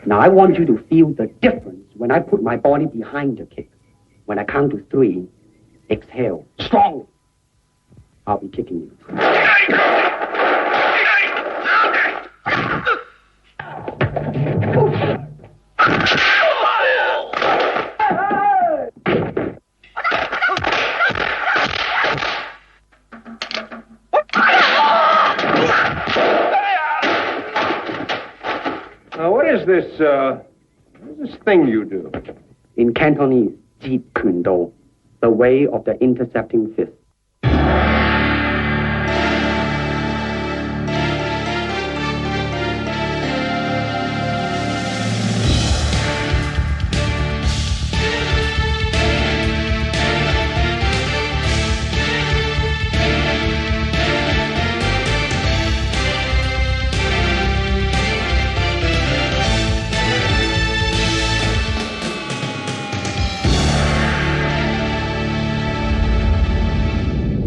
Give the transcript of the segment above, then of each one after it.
Now I want you to feel the difference when I put my body behind the kick. When I count to 3, exhale. Strong. I'll be kicking you. What is this thing you do? In Cantonese, Jeet Kune Do, the way of the intercepting fist.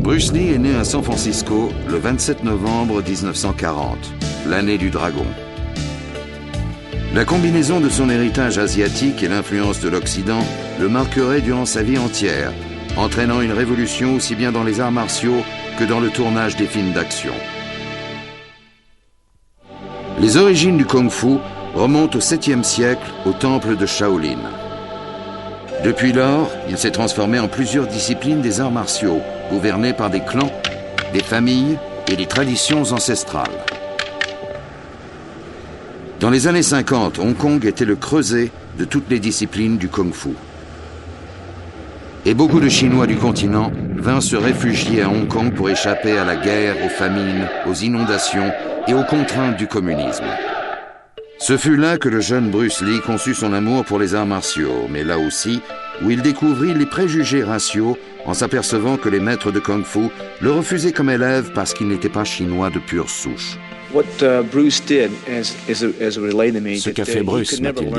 Bruce Lee est né à San Francisco le 27 novembre 1940, l'année du dragon. La combinaison de son héritage asiatique et l'influence de l'Occident le marquerait durant sa vie entière, entraînant une révolution aussi bien dans les arts martiaux que dans le tournage des films d'action. Les origines du Kung-Fu remontent au 7e siècle au temple de Shaolin. Depuis lors, il s'est transformé en plusieurs disciplines des arts martiaux, gouvernées par des clans, des familles et des traditions ancestrales. Dans les années 50, Hong Kong était le creuset de toutes les disciplines du Kung-Fu. Et beaucoup de Chinois du continent vinrent se réfugier à Hong Kong pour échapper à la guerre, aux famines, aux inondations et aux contraintes du communisme. Ce fut là que le jeune Bruce Lee conçut son amour pour les arts martiaux, mais là aussi où il découvrit les préjugés raciaux en s'apercevant que les maîtres de Kung-Fu le refusaient comme élève parce qu'il n'était pas chinois de pure souche. Ce qu'a fait Bruce, m'a-t-il dit,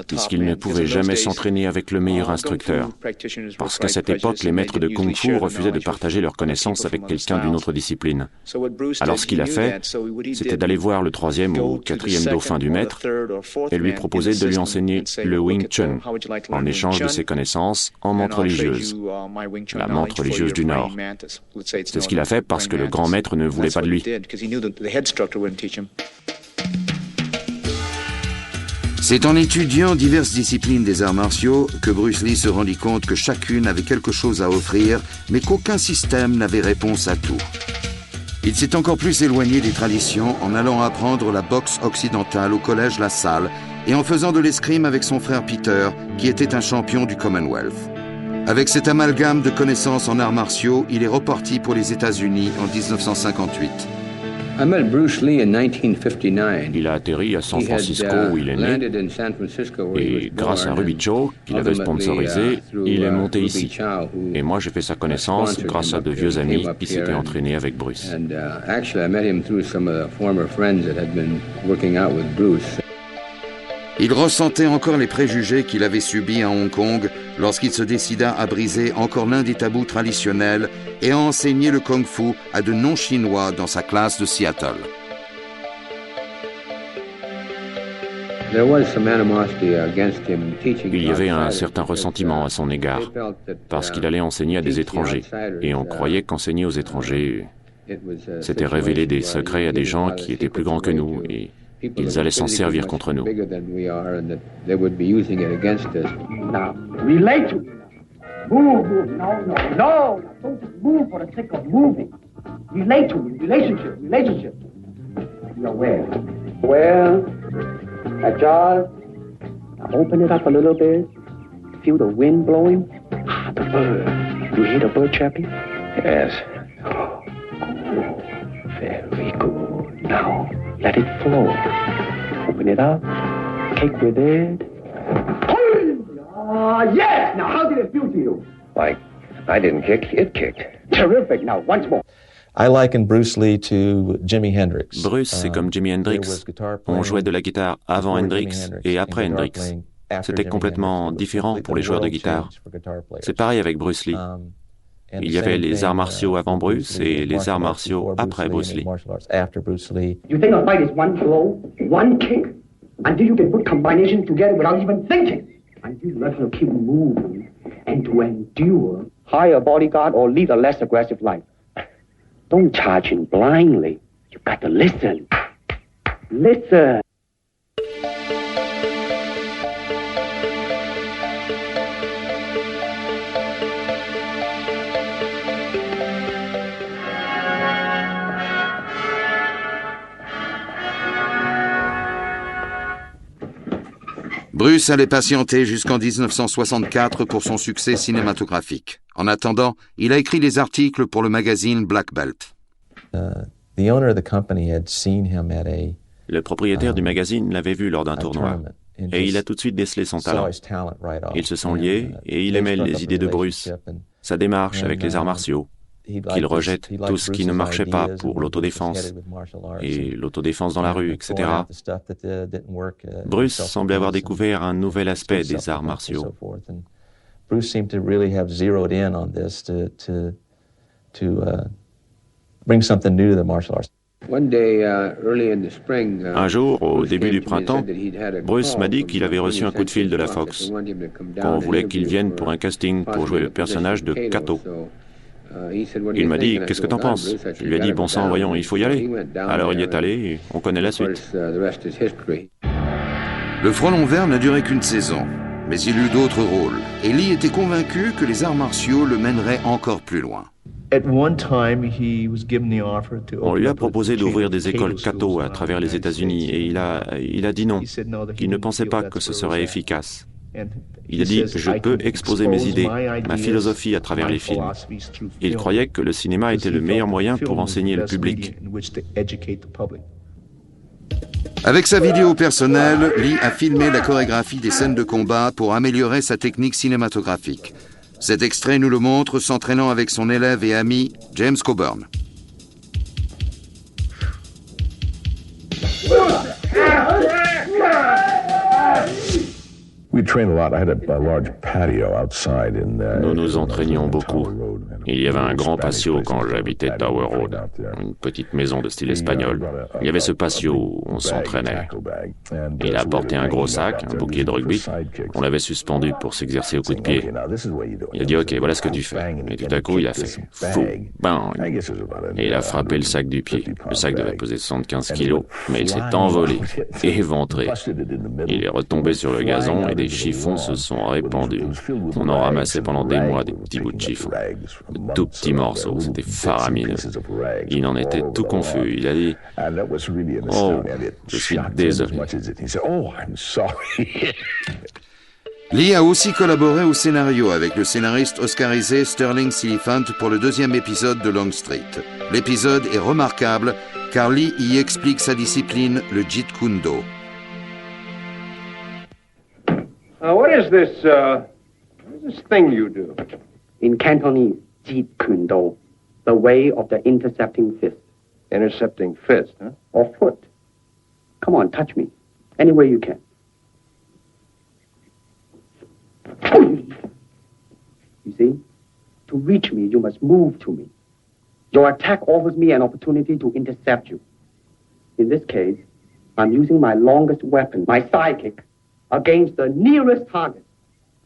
puisqu'il ne pouvait jamais s'entraîner avec le meilleur instructeur, parce qu'à cette époque, les maîtres de Kung-Fu refusaient de partager leurs connaissances avec quelqu'un d'une autre discipline. Alors ce qu'il a fait, c'était d'aller voir le 3e ou 4e dauphin du maître et lui proposer de lui enseigner le Wing Chun, en échange de ses connaissances en menthe religieuse, la menthe religieuse du Nord. C'est ce qu'il a fait parce que le grand maître ne voulait pas de lui. C'est en étudiant diverses disciplines des arts martiaux que Bruce Lee se rendit compte que chacune avait quelque chose à offrir, mais qu'aucun système n'avait réponse à tout. Il s'est encore plus éloigné des traditions en allant apprendre la boxe occidentale au collège La Salle et en faisant de l'escrime avec son frère Peter, qui était un champion du Commonwealth. Avec cet amalgame de connaissances en arts martiaux, il est reparti pour les États-Unis en 1958. Il a atterri à San Francisco où il est né et grâce à Ruby Cho, qu'il avait sponsorisé, il est monté ici. Et moi j'ai fait sa connaissance grâce à de vieux amis qui s'étaient entraînés avec Bruce. Il ressentait encore les préjugés qu'il avait subis à Hong Kong lorsqu'il se décida à briser encore l'un des tabous traditionnels et à enseigner le Kung-Fu à de non-chinois dans sa classe de Seattle. Il y avait un certain ressentiment à son égard, parce qu'il allait enseigner à des étrangers, et on croyait qu'enseigner aux étrangers, c'était révéler des secrets à des gens qui étaient plus grands que nous, et ils allaient s'en servir contre nous. Now, relate to me. Move. No. Don't just move for the sake of moving. Relate to me. Relationship. You're where? At jaws. Now open it up a little bit. Feel the wind blowing. The bird. You hear the bird chirping? Yes. Oh, very good. Now, let it flow. Open it up. Kick with it. Yes! Now, how did it feel to you? Like, I didn't kick, it kicked. Terrific. Now, once more. I liken Bruce Lee to Jimi Hendrix. Bruce, c'est comme Jimi Hendrix. On jouait de la guitare avant Hendrix et après Hendrix. C'était complètement différent pour les joueurs de guitare. C'est pareil avec Bruce Lee. Il y avait les arts martiaux avant Bruce et les arts martiaux après Bruce Lee. You think a fight is one blow, one kick? until you can put combinations together without even thinking, until you learn to keep moving and to endure. Hire a bodyguard or lead a less aggressive life. Don't charge in blindly. You've got to listen. Listen. Bruce allait patienter jusqu'en 1964 pour son succès cinématographique. En attendant, il a écrit des articles pour le magazine Black Belt. Le propriétaire du magazine l'avait vu lors d'un tournoi, et il a tout de suite décelé son talent. Ils se sont liés, et il aimait les idées de Bruce, sa démarche avec les arts martiaux, qu'il rejette tout ce qui ne marchait pas pour l'autodéfense, et l'autodéfense dans la rue, etc. Bruce semblait avoir découvert un nouvel aspect des arts martiaux. Bruce seemed to really have zeroed in on this to bring something new to the martial arts. Un jour, au début du printemps, Bruce m'a dit qu'il avait reçu un coup de fil de la Fox, qu'on voulait qu'il vienne pour un casting pour jouer le personnage de Kato. Il m'a dit « Qu'est-ce que t'en penses ?» Je lui ai dit « Bon sang, voyons, il faut y aller. » Alors il y est allé et on connaît la suite. Le Frelon Vert n'a duré qu'une saison, mais il eut d'autres rôles. Et Lee était convaincu que les arts martiaux le mèneraient encore plus loin. On lui a proposé d'ouvrir des écoles Kato à travers les États-Unis et il a dit non, qu'il ne pensait pas que ce serait efficace. Il a dit « Je peux exposer mes idées, ma philosophie à travers les films ». Il croyait que le cinéma était le meilleur moyen pour enseigner le public. Avec sa vidéo personnelle, Lee a filmé la chorégraphie des scènes de combat pour améliorer sa technique cinématographique. Cet extrait nous le montre s'entraînant avec son élève et ami James Coburn. Nous nous entraînions beaucoup. Il y avait un grand patio quand j'habitais Tower Road, une petite maison de style espagnol. Il y avait ce patio où on s'entraînait. Il a apporté un gros sac, un bouclier de rugby. On l'avait suspendu pour s'exercer au coup de pied. Il a dit « Ok, voilà ce que tu fais ». Et tout à coup, il a fait « fou, bang ». Et il a frappé le sac du pied. Le sac devait peser 75 kilos, mais il s'est envolé, éventré. Il est retombé sur le gazon et des chiffons se sont répandus. On en ramassait pendant des mois des petits bouts de chiffons. De tout petits morceaux, c'était faramineux. Il en était tout confus. Il a dit « Oh, je suis désolé ». Lee a aussi collaboré au scénario avec le scénariste oscarisé Sterling Siliphant pour le deuxième épisode de Long Street. L'épisode est remarquable car Lee y explique sa discipline, le Jeet Kune Do. What is this thing you do? In Cantonese, Jeet Kune Do, the way of the intercepting fist. Intercepting fist, huh? Or foot. Come on, touch me. Any way you can. You see? To reach me, you must move to me. Your attack offers me an opportunity to intercept you. In this case, I'm using my longest weapon, my sidekick, against the nearest target,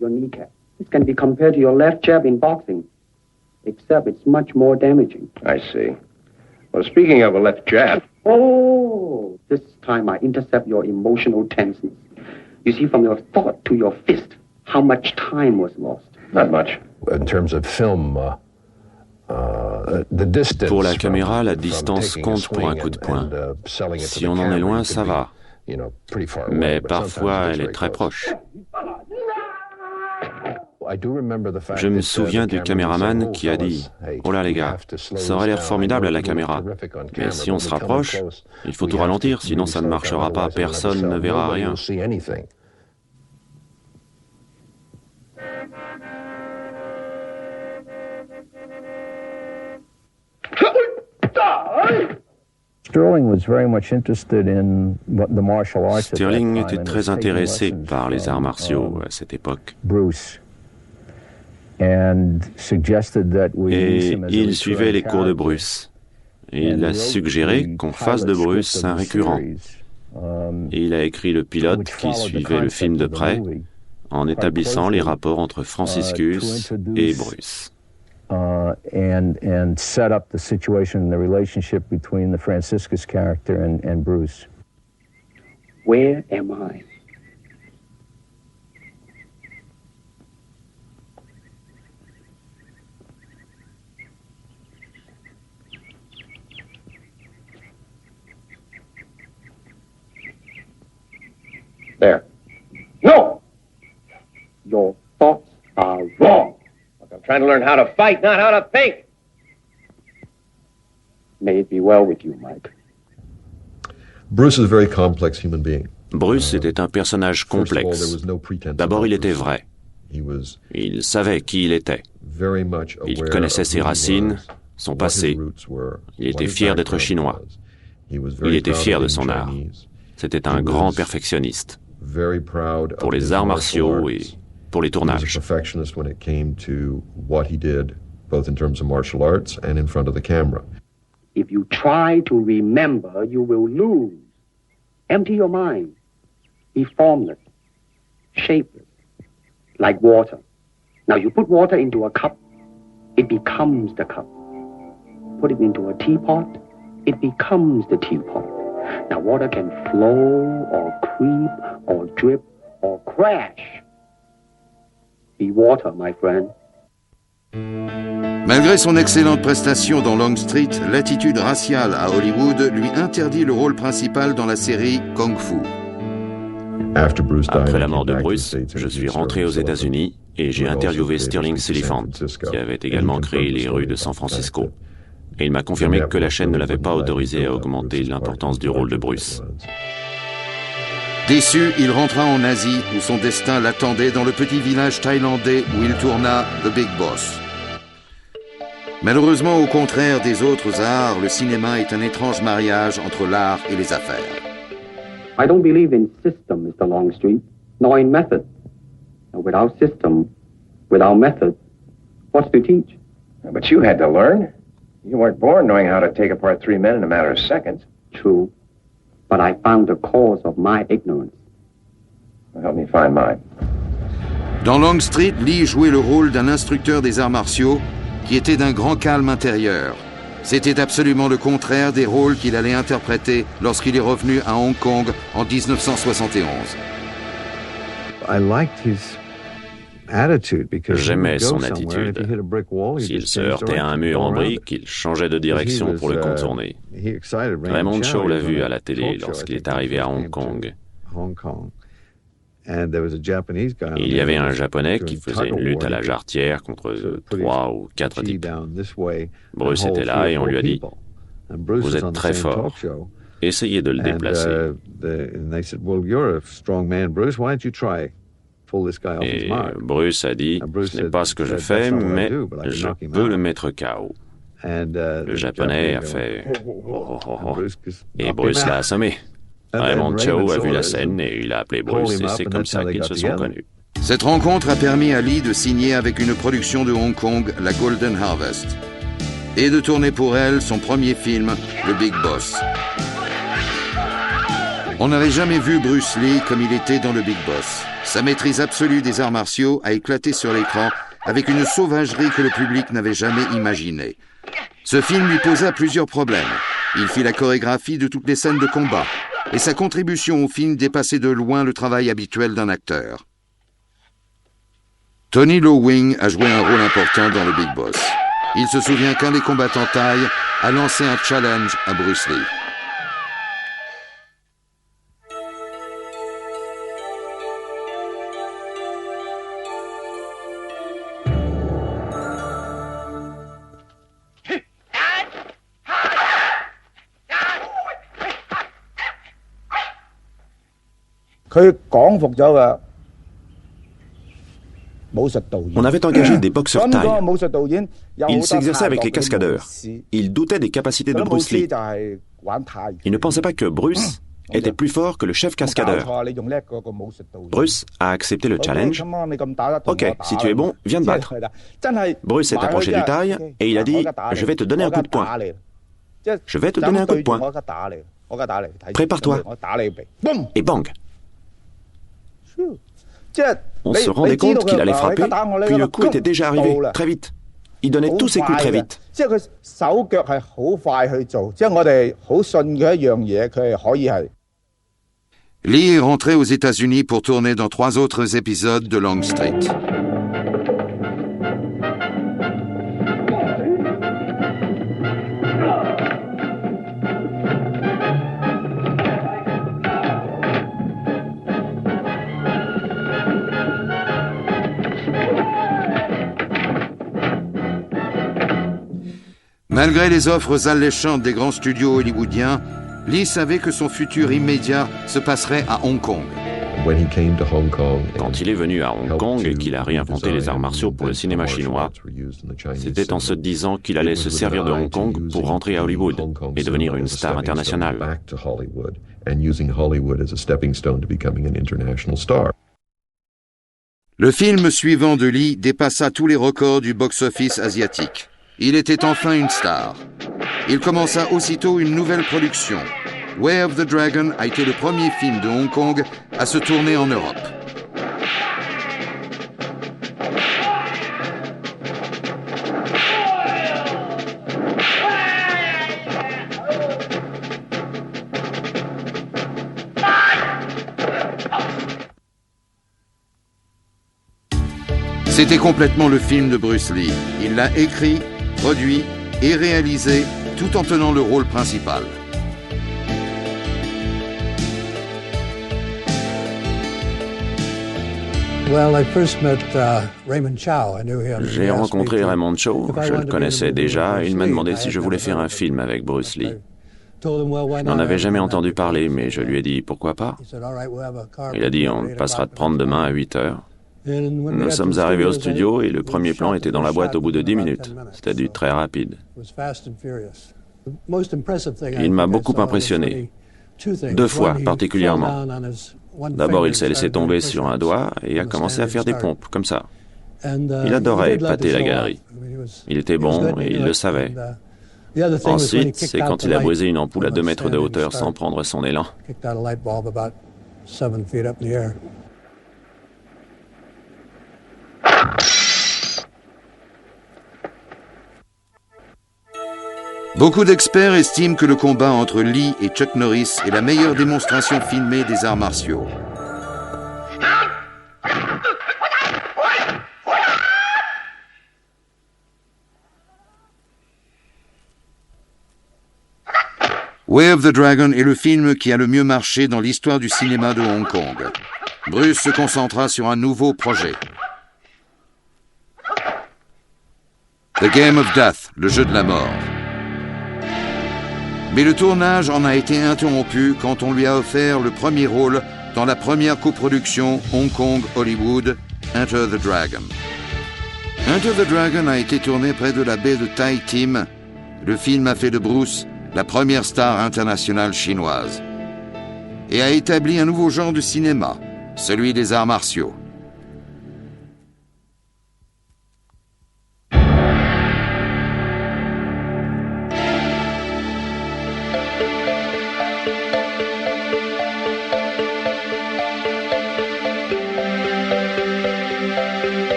your kneecap. This can be compared to your left jab in boxing, except it's much more damaging. I see. Well, speaking of a left jab... Oh, this time I intercept your emotional tenseness. You see, from your thought to your fist, how much time was lost? Not much. In terms of film, pour la caméra, la distance compte pour un coup de poing. Si on en est loin, ça va. Mais parfois, elle est très proche. Je me souviens du caméraman qui a dit « Oh là les gars, ça aurait l'air formidable à la caméra, mais si on se rapproche, il faut tout ralentir, sinon ça ne marchera pas, personne ne verra rien. » Sterling était très intéressé par les arts martiaux à cette époque. Et il suivait les cours de Bruce. Et il a suggéré qu'on fasse de Bruce un récurrent. Et il a écrit le pilote qui suivait le film de près, en établissant les rapports entre Franciscus et Bruce. And set up the situation and the relationship between the Franciscus character and Bruce. Where am I? There. No! Your thoughts are wrong. Look, I'm trying to learn how to fight, not how to think. May it be well with you, Mike. Bruce is a very complex human being. Bruce était un personnage complexe. D'abord, il était vrai. Il savait qui il était. Il connaissait ses racines, son passé. Il était fier d'être chinois. Il était fier de son art. C'était un grand perfectionniste pour les arts martiaux et pour les tournages. If you try to remember, you will lose. Empty your mind. Be formless, shapeless, like water. Now you put water into a cup, it becomes the cup. Put it into a teapot, it becomes the teapot. Now water can flow or creep or drip or crash. Be water, my friend. Malgré son excellente prestation dans Long Street, l'attitude raciale à Hollywood lui interdit le rôle principal dans la série Kung Fu. Après la mort de Bruce, je suis rentré aux États-Unis et j'ai interviewé Stirling Silliphant, qui avait également créé les rues de San Francisco. Et il m'a confirmé que la chaîne ne l'avait pas autorisé à augmenter l'importance du rôle de Bruce. Déçu, il rentra en Asie où son destin l'attendait dans le petit village thaïlandais où il tourna The Big Boss. Malheureusement, au contraire des autres arts, le cinéma est un étrange mariage entre l'art et les affaires. I don't believe in system, Mr. Longstreet, nor in method. And without system, without method, what's to teach? But you had to learn. You weren't born knowing how to take apart three men in a matter of seconds. True, but I found the cause of my ignorance. Well, help me find mine. Dans Long Street, Lee jouait le rôle d'un instructeur des arts martiaux qui était d'un grand calme intérieur. C'était absolument le contraire des rôles qu'il allait interpréter lorsqu'il est revenu à Hong Kong en 1971. J'aimais son attitude. S'il se heurtait à un mur en briques, il changeait de direction pour le contourner. Raymond Chow l'a vu à la télé lorsqu'il est arrivé à Hong Kong. Il y avait un Japonais qui faisait une lutte à la jarretière contre 3 ou 4 types. Bruce était là et on lui a dit « Vous êtes très fort. Essayez de le déplacer. » Et Bruce a dit « Ce n'est pas ce que je fais, mais je peux le mettre KO. » Le Japonais a fait « Oh, oh, oh. » Et Bruce l'a assommé. Raymond Chow a vu la scène et il a appelé Bruce et c'est comme ça qu'ils se sont connus. Cette rencontre a permis à Lee de signer avec une production de Hong Kong, la Golden Harvest, et de tourner pour elle son premier film, Le Big Boss. On n'avait jamais vu Bruce Lee comme il était dans Le Big Boss. Sa maîtrise absolue des arts martiaux a éclaté sur l'écran avec une sauvagerie que le public n'avait jamais imaginée. Ce film lui posa plusieurs problèmes. Il fit la chorégraphie de toutes les scènes de combat. Et sa contribution au film dépassait de loin le travail habituel d'un acteur. Tony Lo Wing a joué un rôle important dans le Big Boss. Il se souvient qu'un des combattants thaï a lancé un challenge à Bruce Lee. On avait engagé des boxeurs thaï. Ils s'exerçaient avec les cascadeurs. Ils doutaient des capacités de Bruce Lee. Ils ne pensaient pas que Bruce était plus fort que le chef cascadeur. Bruce a accepté le challenge. Ok, si tu es bon, viens te battre. Bruce s'est approché du thaï et il a dit « Je vais te donner un coup de poing. Je vais te donner un coup de poing. » Prépare-toi. Et bang. On se rendait compte qu'il allait frapper, puis le coup était déjà arrivé, très vite. Il donnait tous ses coups très vite. Lee est rentré aux États-Unis pour tourner dans 3 autres épisodes de Long Street. Malgré les offres alléchantes des grands studios hollywoodiens, Lee savait que son futur immédiat se passerait à Hong Kong. Quand il est venu à Hong Kong et qu'il a réinventé les arts martiaux pour le cinéma chinois, c'était en se disant qu'il allait se servir de Hong Kong pour rentrer à Hollywood et devenir une star internationale. Le film suivant de Lee dépassa tous les records du box-office asiatique. Il était enfin une star. Il commença aussitôt une nouvelle production. Way of the Dragon a été le premier film de Hong Kong à se tourner en Europe. C'était complètement le film de Bruce Lee. Il l'a écrit, produit et réalisé tout en tenant le rôle principal. J'ai rencontré Raymond Chow, je le connaissais déjà, et il m'a demandé si je voulais faire un film avec Bruce Lee. Je n'en avais jamais entendu parler, mais je lui ai dit pourquoi pas. Il a dit on passera te prendre demain à 8 heures. Nous sommes arrivés au studio et le premier plan était dans la boîte au bout de 10 minutes. C'était du très rapide. Il m'a beaucoup impressionné. 2 fois particulièrement. D'abord, il s'est laissé tomber sur un doigt et a commencé à faire des pompes, comme ça. Il adorait épater la galerie. Il était bon et il le savait. Ensuite, c'est quand il a brisé une ampoule à 2 mètres de hauteur sans prendre son élan. Beaucoup d'experts estiment que le combat entre Lee et Chuck Norris est la meilleure démonstration filmée des arts martiaux. Way of the Dragon est le film qui a le mieux marché dans l'histoire du cinéma de Hong Kong. Bruce se concentra sur un nouveau projet. The Game of Death, le jeu de la mort. Mais le tournage en a été interrompu quand on lui a offert le premier rôle dans la première coproduction Hong Kong-Hollywood, Enter the Dragon. Enter the Dragon a été tourné près de la baie de Tai Tim. Le film a fait de Bruce la première star internationale chinoise et a établi un nouveau genre de cinéma, celui des arts martiaux.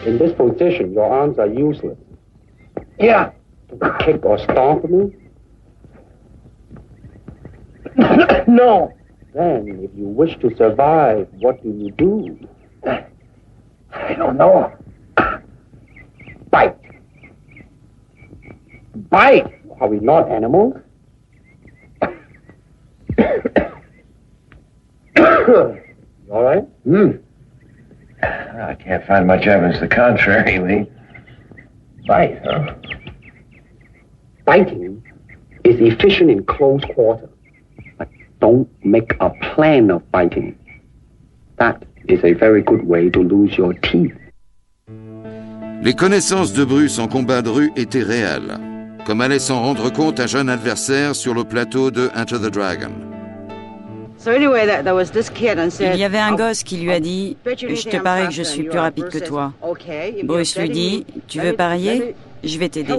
In this position, your arms are useless. Yeah. To kick or stomp me? No. Then, if you wish to survive, what do you do? I don't know. Bite. Bite? Are we not animals? You all right? I can't find much evidence to the contrary, Lee. Bite, huh? Biting is efficient in close quarter. But don't make a plan of biting. That is a very good way to lose your teeth. Les connaissances de Bruce en combat de rue étaient réelles, comme allait s'en rendre compte un jeune adversaire sur le plateau de Enter the Dragon. Il y avait un gosse qui lui a dit « Je te parie que je suis plus rapide que toi ». Bruce lui dit « Tu veux parier ? Je vais t'aider ».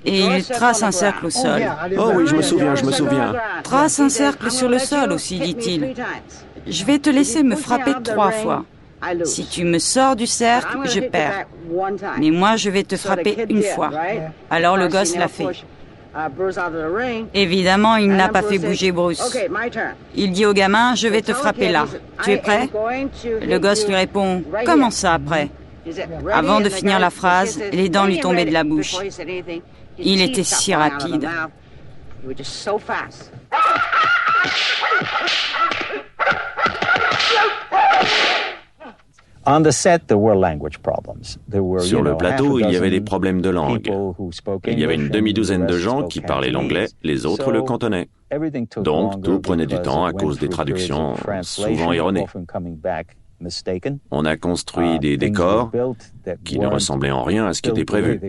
Et il trace un cercle au sol. Oh oui, je me souviens. Trace un cercle sur le sol aussi, dit-il. Je vais te laisser me frapper 3 fois. Si tu me sors du cercle, je perds. Mais moi, je vais te frapper 1 fois. Alors le gosse l'a fait. Évidemment, il n'a pas fait bouger Bruce. Il dit au gamin, je vais te frapper là. Tu es prêt? Le gosse lui répond, comment ça après? Avant de finir la phrase, les dents lui tombaient de la bouche. Il était si rapide. Sur le plateau, il y avait des problèmes de langue. Il y avait une demi-douzaine de gens qui parlaient l'anglais, les autres le cantonais. Donc, tout prenait du temps à cause des traductions, souvent erronées. On a construit des décors qui ne ressemblaient en rien à ce qui était prévu.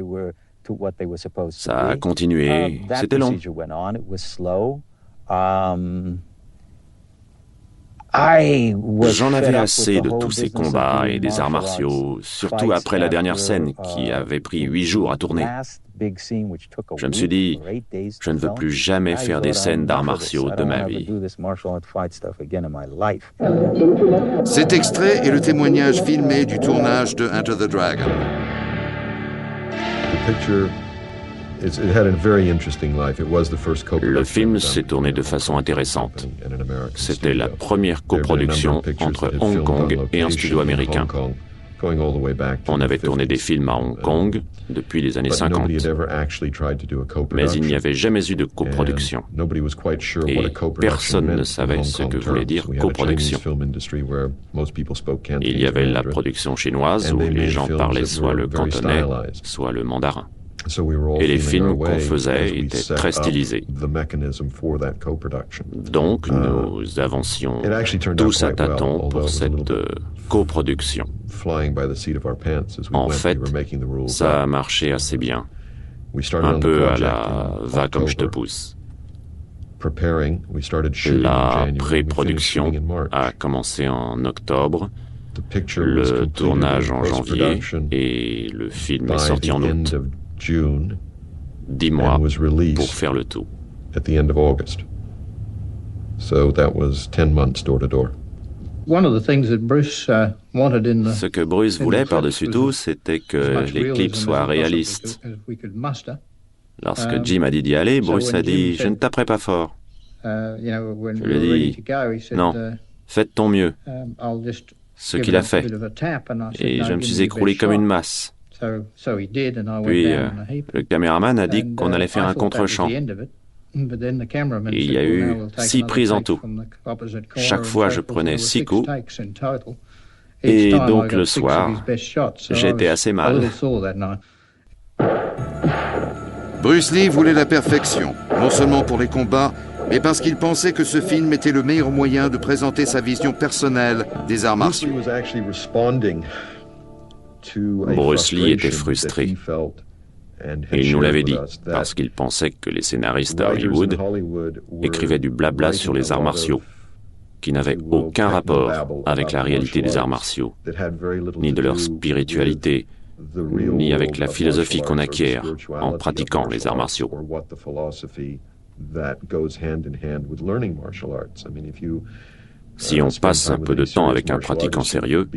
Ça a continué, c'était long. J'en avais assez de tous ces combats et des arts martiaux, surtout après la dernière scène qui avait pris 8 jours à tourner. Je me suis dit, je ne veux plus jamais faire des scènes d'arts martiaux de ma vie. Cet extrait est le témoignage filmé du tournage de Enter the Dragon. Le film s'est tourné de façon intéressante. C'était la première coproduction entre Hong Kong et un studio américain. On avait tourné des films à Hong Kong depuis les années 50. Mais il n'y avait jamais eu de coproduction. Et personne ne savait ce que voulait dire coproduction. Il y avait la production chinoise où les gens parlaient soit le cantonais, soit le mandarin. Et les films qu'on faisait étaient très stylisés. Donc, nous avancions tous à tâtons pour cette coproduction. En fait, ça a marché assez bien. Un peu à la « va comme je te pousse ». La pré-production a commencé en octobre, le tournage en janvier et le film est sorti en août. 10 mois pour faire le tout. Ce que Bruce voulait par-dessus tout, c'était que les clips soient réalistes. Lorsque Jim a dit d'y aller, Bruce a dit « Je ne taperai pas fort ». Je lui ai dit « Non, fais de ton mieux ». Ce qu'il a fait. Et je me suis écroulé comme une masse. Puis, le caméraman a dit qu'on allait faire un contre-champ. Et il y a eu 6 prises en tout. Chaque fois, je prenais 6 coups. Et donc, le soir, j'étais assez mal. Bruce Lee voulait la perfection, non seulement pour les combats, mais parce qu'il pensait que ce film était le meilleur moyen de présenter sa vision personnelle des arts martiaux. Bruce Lee était frustré. Et il nous l'avait dit, parce qu'il pensait que les scénaristes à Hollywood écrivaient du blabla sur les arts martiaux, qui n'avait aucun rapport avec la réalité des arts martiaux, ni de leur spiritualité, ni avec la philosophie qu'on acquiert en pratiquant les arts martiaux. Si on passe un peu de temps avec un pratiquant sérieux,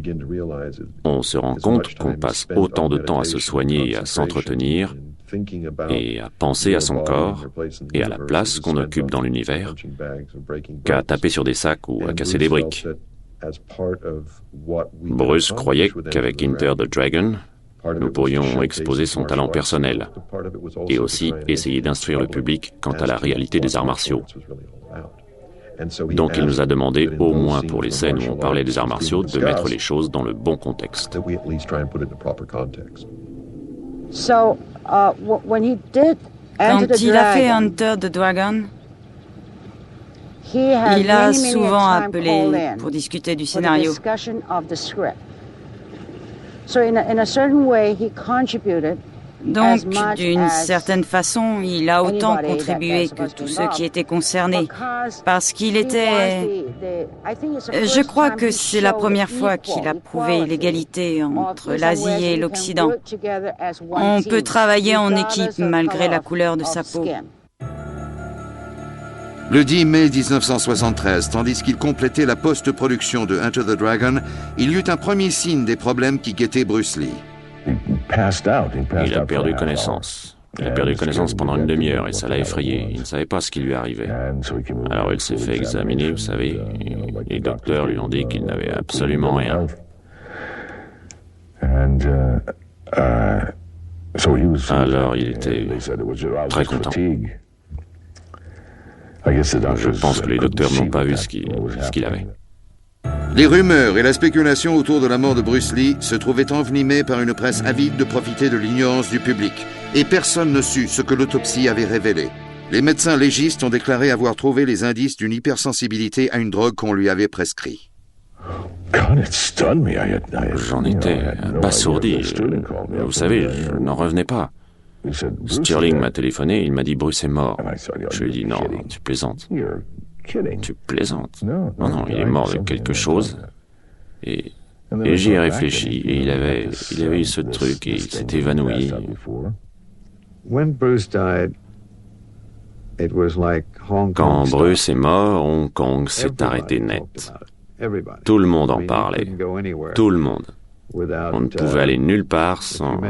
on se rend compte qu'on passe autant de temps à se soigner et à s'entretenir et à penser à son corps et à la place qu'on occupe dans l'univers qu'à taper sur des sacs ou à casser des briques. Bruce croyait qu'avec Enter the Dragon, nous pourrions exposer son talent personnel et aussi essayer d'instruire le public quant à la réalité des arts martiaux. Donc il nous a demandé, au moins pour les scènes où on parlait des arts martiaux, de mettre les choses dans le bon contexte. Quand il a fait Enter the Dragon, il a souvent appelé pour discuter du scénario. Donc, d'une certaine façon, il a autant contribué que tous ceux qui étaient concernés, parce qu'il était... Je crois que c'est la première fois qu'il a prouvé l'égalité entre l'Asie et l'Occident. On peut travailler en équipe malgré la couleur de sa peau. Le 10 mai 1973, tandis qu'il complétait la post-production de Enter the Dragon, il y eut un premier signe des problèmes qui guettaient Bruce Lee. Il a perdu connaissance. Il a perdu connaissance pendant une demi-heure et ça l'a effrayé. Il ne savait pas ce qui lui arrivait. Alors il s'est fait examiner, vous savez. Les docteurs lui ont dit qu'il n'avait absolument rien. Alors il était très content. Je pense que les docteurs n'ont pas vu ce qu'il avait. Les rumeurs et la spéculation autour de la mort de Bruce Lee se trouvaient envenimées par une presse avide de profiter de l'ignorance du public. Et personne ne sut ce que l'autopsie avait révélé. Les médecins légistes ont déclaré avoir trouvé les indices d'une hypersensibilité à une drogue qu'on lui avait prescrite. J'en étais abasourdi. Vous savez, je n'en revenais pas. Stirling m'a téléphoné, il m'a dit « Bruce est mort ». Je lui ai dit « Non, tu plaisantes. Tu plaisantes. Non, il est mort de quelque chose. » Et j'y ai réfléchi, et il avait eu ce truc, et il s'est évanoui. Quand Bruce est mort, Hong Kong s'est arrêté net. Tout le monde en parlait. Tout le monde. On ne pouvait aller nulle part sans...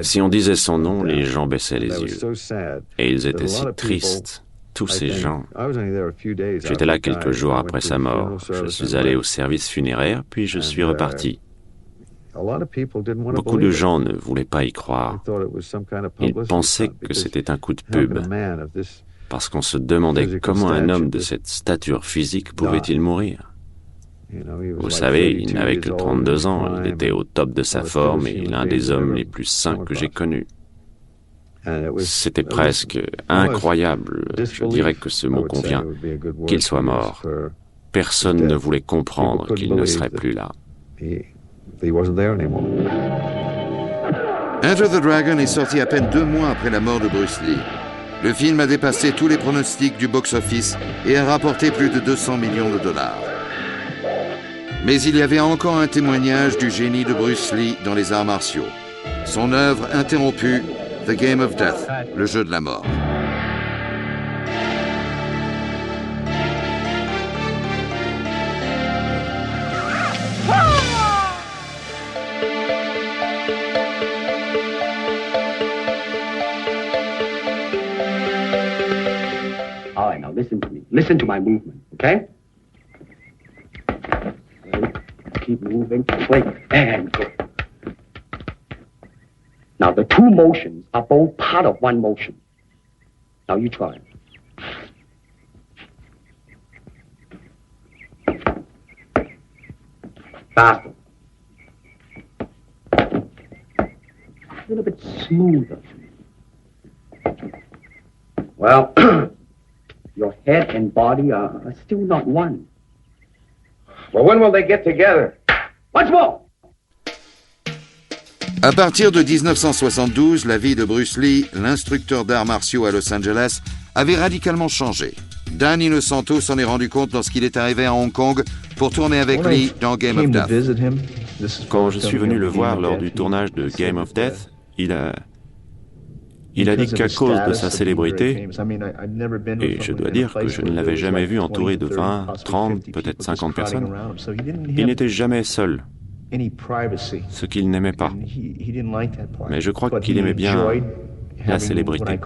Si on disait son nom, les gens baissaient les yeux. Et ils étaient si tristes, tous ces gens. J'étais là quelques jours après sa mort. Je suis allé au service funéraire, puis je suis reparti. Beaucoup de gens ne voulaient pas y croire. Ils pensaient que c'était un coup de pub, parce qu'on se demandait comment un homme de cette stature physique pouvait-il mourir. Vous savez, il n'avait que 32 ans, il était au top de sa forme et l'un des hommes les plus sains que j'ai connus. C'était presque incroyable, je dirais que ce mot convient, qu'il soit mort. Personne ne voulait comprendre qu'il ne serait plus là. Enter the Dragon est sorti à peine 2 mois après la mort de Bruce Lee. Le film a dépassé tous les pronostics du box-office et a rapporté plus de 200 millions de dollars. Mais il y avait encore un témoignage du génie de Bruce Lee dans les arts martiaux. Son œuvre interrompue, The Game of Death, le jeu de la mort. All right, now listen to me. Listen to my movement, okay? Keep moving, wait, and go. Now, the two motions are both part of one motion. Now, you try. Faster. A little bit smoother. Well, your head and body are still not one. Well, when will they get together? Once more! À partir de 1972, la vie de Bruce Lee, l'instructeur d'arts martiaux à Los Angeles, avait radicalement changé. Dan Inosanto s'en est rendu compte lorsqu'il est arrivé à Hong Kong pour tourner avec Lee dans Game of Death. Quand je suis venu le voir lors du tournage de Game of Death, il a dit qu'à cause de sa célébrité, et je dois dire que je ne l'avais jamais vu entouré de 20, 30, peut-être 50 personnes, il n'était jamais seul, ce qu'il n'aimait pas. Mais je crois qu'il aimait bien la célébrité.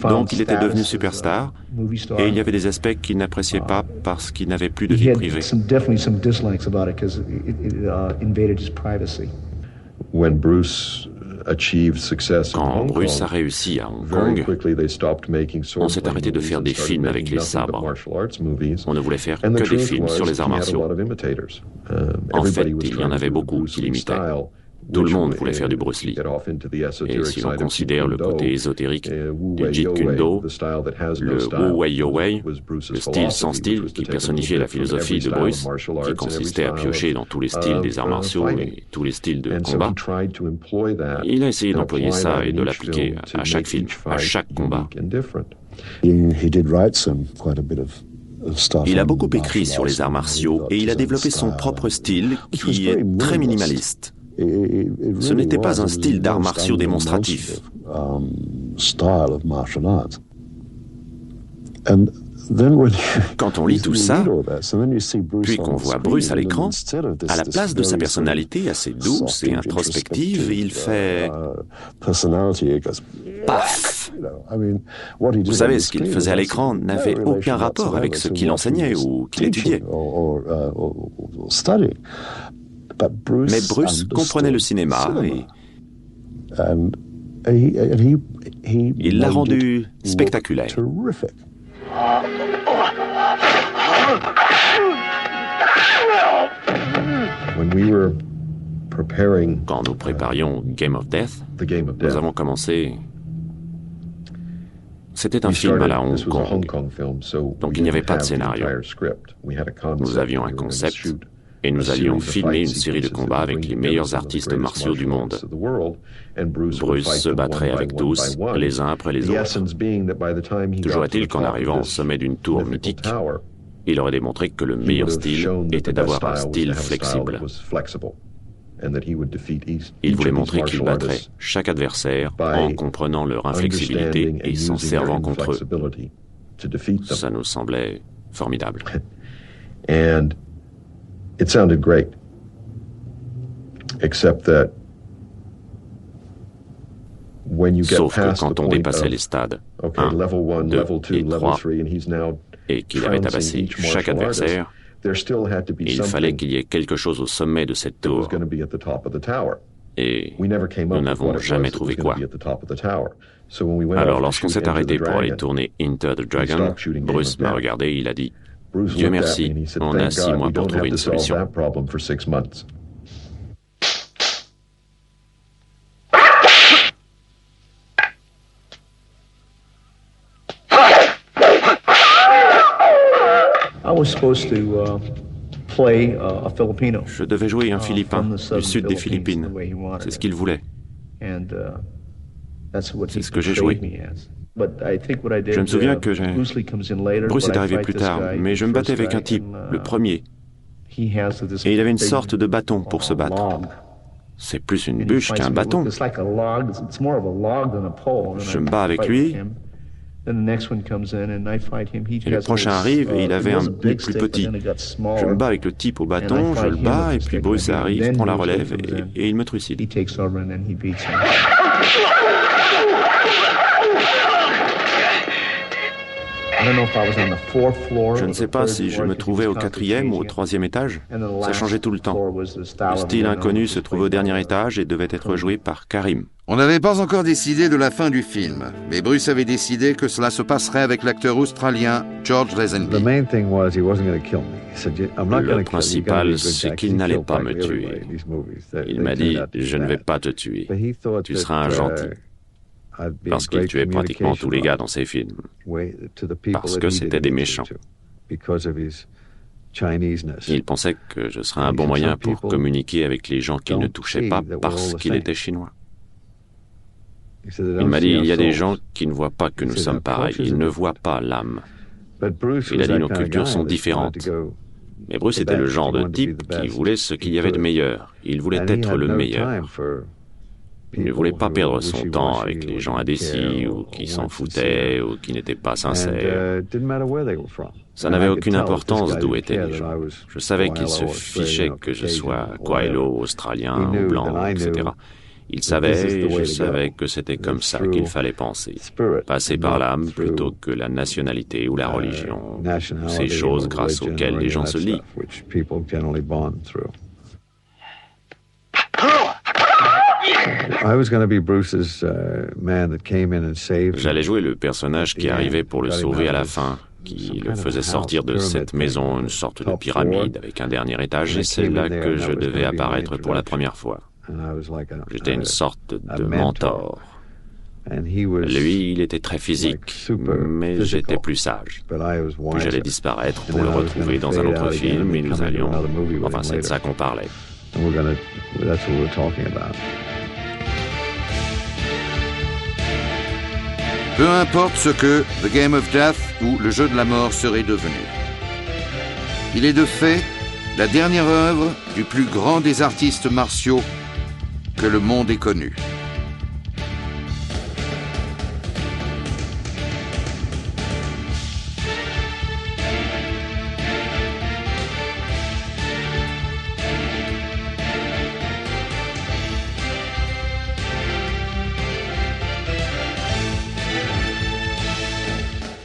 Donc il était devenu superstar, et il y avait des aspects qu'il n'appréciait pas parce qu'il n'avait plus de vie privée. Quand Bruce a réussi à Hong Kong, on s'est arrêté de faire des films avec les sabres. On ne voulait faire que des films sur les arts martiaux. En fait, il y en avait beaucoup qui l'imitaient. Tout le monde voulait faire du Bruce Lee. Et si l'on considère le côté ésotérique du Jeet Kune Do, le Wu Wei Yo Wei, le style sans style qui personnifiait la philosophie de Bruce, qui consistait à piocher dans tous les styles des arts martiaux et tous les styles de combat, il a essayé d'employer ça et de l'appliquer à chaque film, à chaque combat. Il a beaucoup écrit sur les arts martiaux et il a développé son propre style qui est très minimaliste. Ce n'était pas un style d'arts martiaux démonstratif. Quand on lit tout ça, puis qu'on voit Bruce à l'écran, à la place de sa personnalité assez douce et introspective, il fait... paf! Vous savez, ce qu'il faisait à l'écran n'avait aucun rapport avec ce qu'il enseignait ou qu'il étudiait. Mais Bruce comprenait le cinéma et il l'a rendu spectaculaire. Quand nous préparions Game of Death, nous avons commencé... C'était un film à la Hong Kong, donc il n'y avait pas de scénario. Nous avions un concept et nous allions filmer une série de combats avec les meilleurs artistes martiaux du monde. Bruce se battrait avec tous, les uns après les autres. Toujours est-il qu'en arrivant au sommet d'une tour mythique, il aurait démontré que le meilleur style était d'avoir un style flexible. Il voulait montrer qu'il battrait chaque adversaire en comprenant leur inflexibilité et s'en servant contre eux. Ça nous semblait formidable. It sounded great, except that when you get Sauf que past quand the on point dépassait of, les stades okay, 1, level 1, 2 level 2, et level 3, 3, and he's now et qu'il avait tabassé trouncing each chaque martial adversaire, artist, there still had to be il fallait something qu'il y ait quelque chose au sommet de cette that was tour. going to be at the top of the tower. Et We never came nous up with n'avons what it jamais was that trouvé was quoi. going to be at the top of the tower. So when we went Alors off to lorsqu'on shoot s'est Enter the arrêté pour aller Dragon, tourner Enter the Dragon, stopped shooting Game Bruce of m'a Death. regardé et il a dit Bruce Dieu looked at merci, me and he said, on a "Thank 6 God mois we pour don't trouver have une to solve solution. that problem for 6 months." Je devais jouer un Philippin du sud des Philippines. C'est ce qu'il voulait. C'est ce que j'ai joué. Je me souviens que Bruce est arrivé plus tard, mais je me battais avec un type, le premier. Et il avait une sorte de bâton pour se battre. C'est plus une bûche qu'un bâton. Je me bats avec lui. Et le prochain arrive et il avait un but plus petit. Je me bats avec le type au bâton, je le bats, et puis Bruce arrive, prend la relève et il me trucide. Je ne sais pas si je me trouvais au 4e ou au 3e étage. Ça changeait tout le temps. Le style inconnu se trouvait au dernier étage et devait être joué par Karim. On n'avait pas encore décidé de la fin du film, mais Bruce avait décidé que cela se passerait avec l'acteur australien George Lazenby. Le principal, c'est qu'il n'allait pas me tuer. Il m'a dit « Je ne vais pas te tuer. Tu seras un gentil. » Parce qu'il tuait pratiquement tous les gars dans ses films. Parce que c'était des méchants. Il pensait que je serais un bon moyen pour communiquer avec les gens qu'il ne touchait pas parce qu'il était chinois. Il m'a dit, il y a des gens qui ne voient pas que nous sommes pareils. Ils ne voient pas l'âme. Il a dit, nos cultures sont différentes. Mais Bruce était le genre de type qui voulait ce qu'il y avait de meilleur. Il voulait être le meilleur. Il ne voulait pas perdre son temps avec les gens indécis ou qui s'en foutaient ou qui n'étaient pas sincères. Ça n'avait aucune importance d'où étaient les gens. Je savais qu'ils se fichaient que je sois Kwailo, australien ou blanc, etc. Ils savaient et je savais que c'était comme ça qu'il fallait penser. Passer par l'âme plutôt que la nationalité ou la religion. Ces choses grâce auxquelles les gens se lient. J'allais jouer le personnage qui arrivait pour le sauver à la fin, qui le faisait sortir de cette maison, une sorte de pyramide avec un dernier étage, et c'est là que je devais apparaître pour la première fois. J'étais une sorte de mentor. Lui, il était très physique, mais j'étais plus sage. Puis j'allais disparaître pour le retrouver dans un autre film et nous allions... Enfin, c'est de ça qu'on parlait. Peu importe ce que The Game of Death ou Le Jeu de la Mort serait devenu. Il est de fait la dernière œuvre du plus grand des artistes martiaux que le monde ait connu.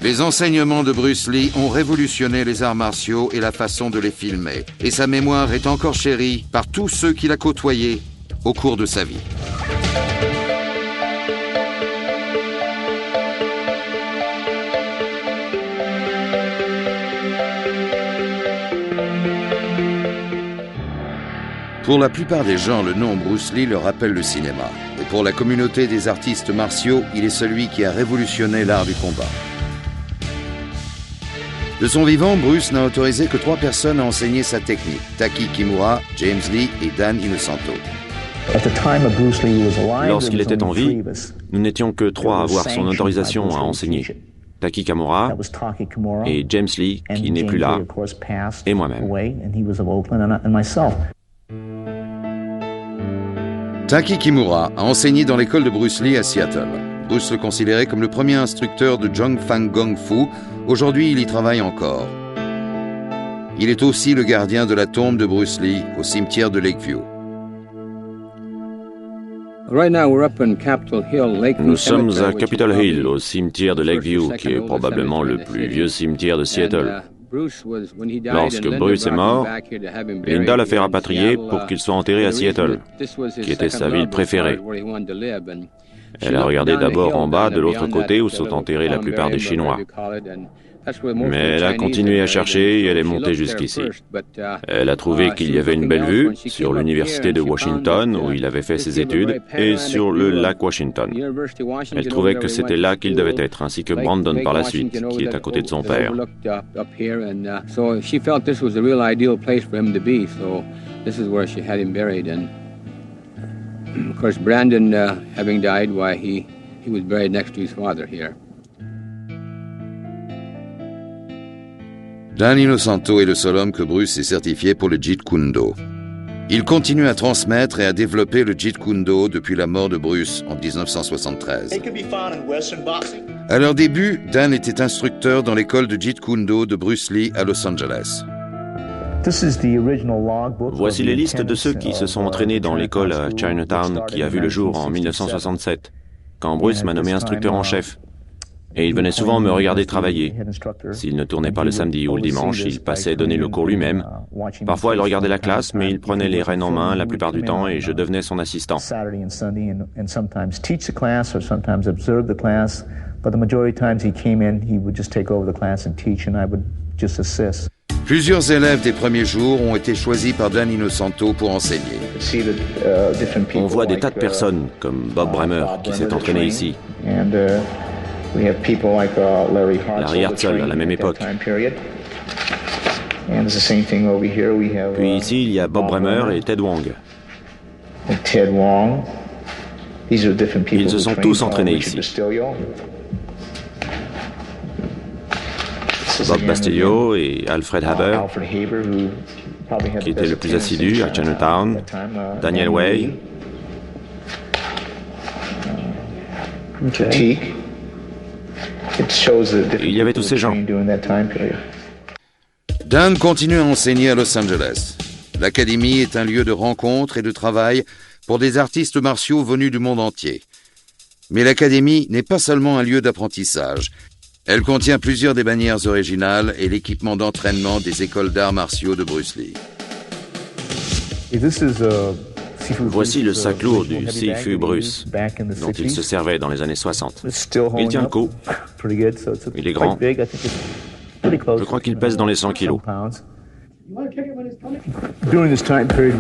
Les enseignements de Bruce Lee ont révolutionné les arts martiaux et la façon de les filmer. Et sa mémoire est encore chérie par tous ceux qu'il a côtoyés au cours de sa vie. Pour la plupart des gens, le nom Bruce Lee leur rappelle le cinéma. Et pour la communauté des artistes martiaux, il est celui qui a révolutionné l'art du combat. De son vivant, Bruce n'a autorisé que 3 personnes à enseigner sa technique, Taki Kimura, James Lee et Dan Inosanto. Lorsqu'il était en vie, nous n'étions que 3 à avoir son autorisation à enseigner. Taki Kimura et James Lee, qui n'est plus là, et moi-même. Taki Kimura a enseigné dans l'école de Bruce Lee à Seattle. Bruce le considérait comme le premier instructeur de Zhong Fang Gong Fu. Aujourd'hui, il y travaille encore. Il est aussi le gardien de la tombe de Bruce Lee au cimetière de Lakeview. Nous sommes à Capitol Hill, au cimetière de Lakeview, qui est probablement le plus vieux cimetière de Seattle. Lorsque Bruce est mort, Linda l'a fait rapatrier pour qu'il soit enterré à Seattle, qui était sa ville préférée. Elle a regardé d'abord en bas de l'autre côté où sont enterrés la plupart des Chinois. Mais elle a continué à chercher et elle est montée jusqu'ici. Elle a trouvé qu'il y avait une belle vue sur l'université de Washington où il avait fait ses études et sur le lac Washington. Elle trouvait que c'était là qu'il devait être, ainsi que Brandon par la suite, qui est à côté de son père. Of course, Brandon, having died, why he was buried next to his father here. Dan Inosanto est le seul homme que Bruce ait certifié pour le Jeet Kune Do. Il continue à transmettre et à développer le Jeet Kune Do depuis la mort de Bruce en 1973. À leur début, Dan était instructeur dans l'école de Jeet Kune Do de Bruce Lee à Los Angeles. Voici les listes de ceux qui se sont entraînés dans l'école à Chinatown qui a vu le jour en 1967, quand Bruce m'a nommé instructeur en chef. Et il venait souvent me regarder travailler. S'il ne tournait pas le samedi ou le dimanche, il passait donner le cours lui-même. Parfois, il regardait la classe, mais il prenait les rênes en main la plupart du temps et je devenais son assistant. Plusieurs élèves des premiers jours ont été choisis par Dan Inosanto pour enseigner. On voit des tas de personnes, comme Bob Bremer, qui s'est entraîné ici. Larry Hartzell, à la même époque. Puis ici, il y a Bob Bremer et Ted Wong. Ils se sont tous entraînés ici. Bob Bastiglio et Alfred Haber, qui était le plus assidu à Chinatown, Daniel Way, il y avait tous ces gens. Dan continue à enseigner à Los Angeles. L'académie est un lieu de rencontre et de travail pour des artistes martiaux venus du monde entier. Mais l'académie n'est pas seulement un lieu d'apprentissage. Elle contient plusieurs des bannières originales et l'équipement d'entraînement des écoles d'arts martiaux de Bruce Lee. Voici le sac lourd du Sifu Bruce, dont il se servait dans les années 60. Il tient le coup. Il est grand. Je crois qu'il pèse dans les 100 kilos.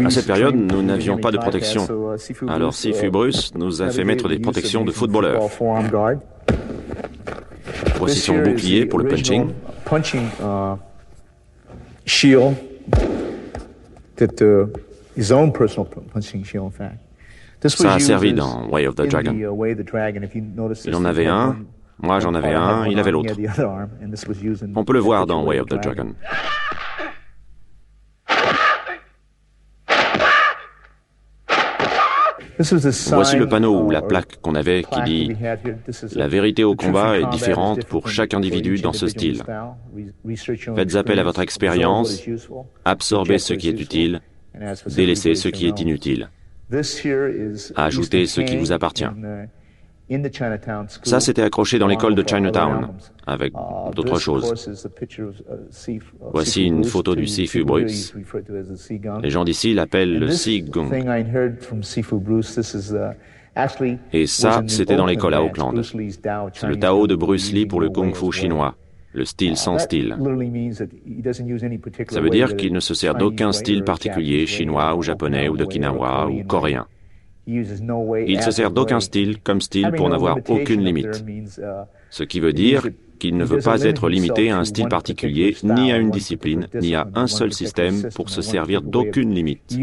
À cette période, nous n'avions pas de protection. Alors Sifu Bruce nous a fait mettre des protections de footballeurs. Voici son bouclier pour le punching. Ça a servi dans Way of the Dragon. Il en avait un, moi j'en avais un, il avait l'autre. On peut le voir dans Way of the Dragon. Voici le panneau ou la plaque qu'on avait qui dit « La vérité au combat est différente pour chaque individu dans ce style. Faites appel à votre expérience, absorbez ce qui est utile, délaissez ce qui est inutile. Ajoutez ce qui vous appartient. » Ça, c'était accroché dans l'école de Chinatown, avec d'autres choses. Voici une photo du Sifu Bruce. Les gens d'ici l'appellent le Sigong. Et ça, c'était dans l'école à Auckland. C'est le Tao de Bruce Lee pour le Kung Fu chinois, le style sans style. Ça veut dire qu'il ne se sert d'aucun style particulier, chinois ou japonais ou d'okinawa ou coréen. Il se sert d'aucun style comme style pour n'avoir aucune limite. Ce qui veut dire qu'il ne veut pas être limité à un style particulier, ni à une discipline, ni à un seul système pour se servir d'aucune limite.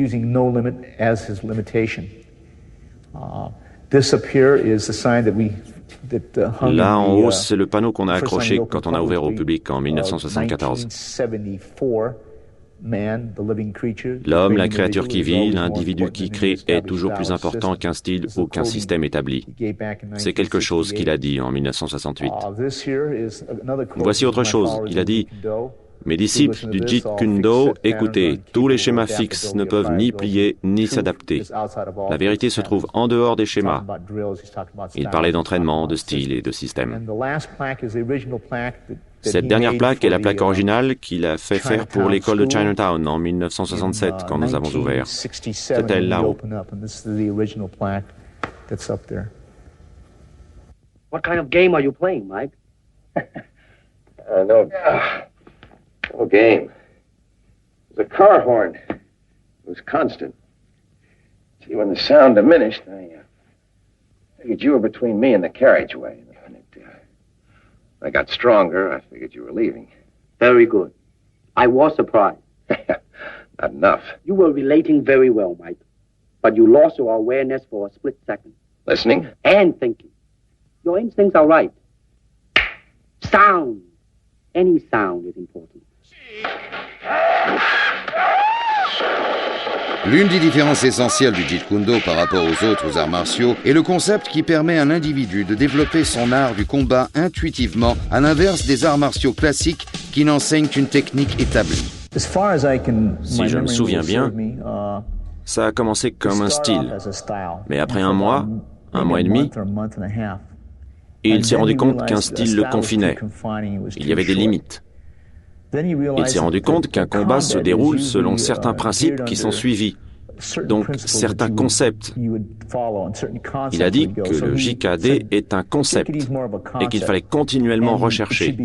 Là en haut, c'est le panneau qu'on a accroché quand on a ouvert au public en 1974. L'homme, la créature qui vit, l'individu qui crée est toujours plus important qu'un style ou qu'un système établi. C'est quelque chose qu'il a dit en 1968. Voici autre chose. Il a dit « Mes disciples du Jeet Kune Do, écoutez, tous les schémas fixes ne peuvent ni plier ni s'adapter. La vérité se trouve en dehors des schémas. » Il parlait d'entraînement, de style et de système. Cette dernière plaque est la plaque originale qu'il a fait faire pour l'école de Chinatown en 1967, quand nous avons ouvert. C'est elle là-haut. What kind of game are you playing, Mike? No game. It was a car horn. It was constant. See, when the sound diminished, I figured you were between me and the carriageway. When I got stronger, I figured you were leaving. Very good. I was surprised. Not enough. You were relating very well, Mike. But you lost your awareness for a split second. Listening? And thinking. Your instincts are right. Sound. Any sound is important. L'une des différences essentielles du Jeet Kune Do par rapport aux autres arts martiaux est le concept qui permet à l'individu de développer son art du combat intuitivement, à l'inverse des arts martiaux classiques qui n'enseignent qu'une technique établie. Si je me souviens bien, ça a commencé comme un style. Mais après un mois et demi, il s'est rendu compte qu'un style le confinait. Il y avait des limites. Il s'est rendu compte qu'un combat se déroule selon certains principes qui sont suivis, donc certains concepts. Il a dit que le JKD est un concept et qu'il fallait continuellement rechercher.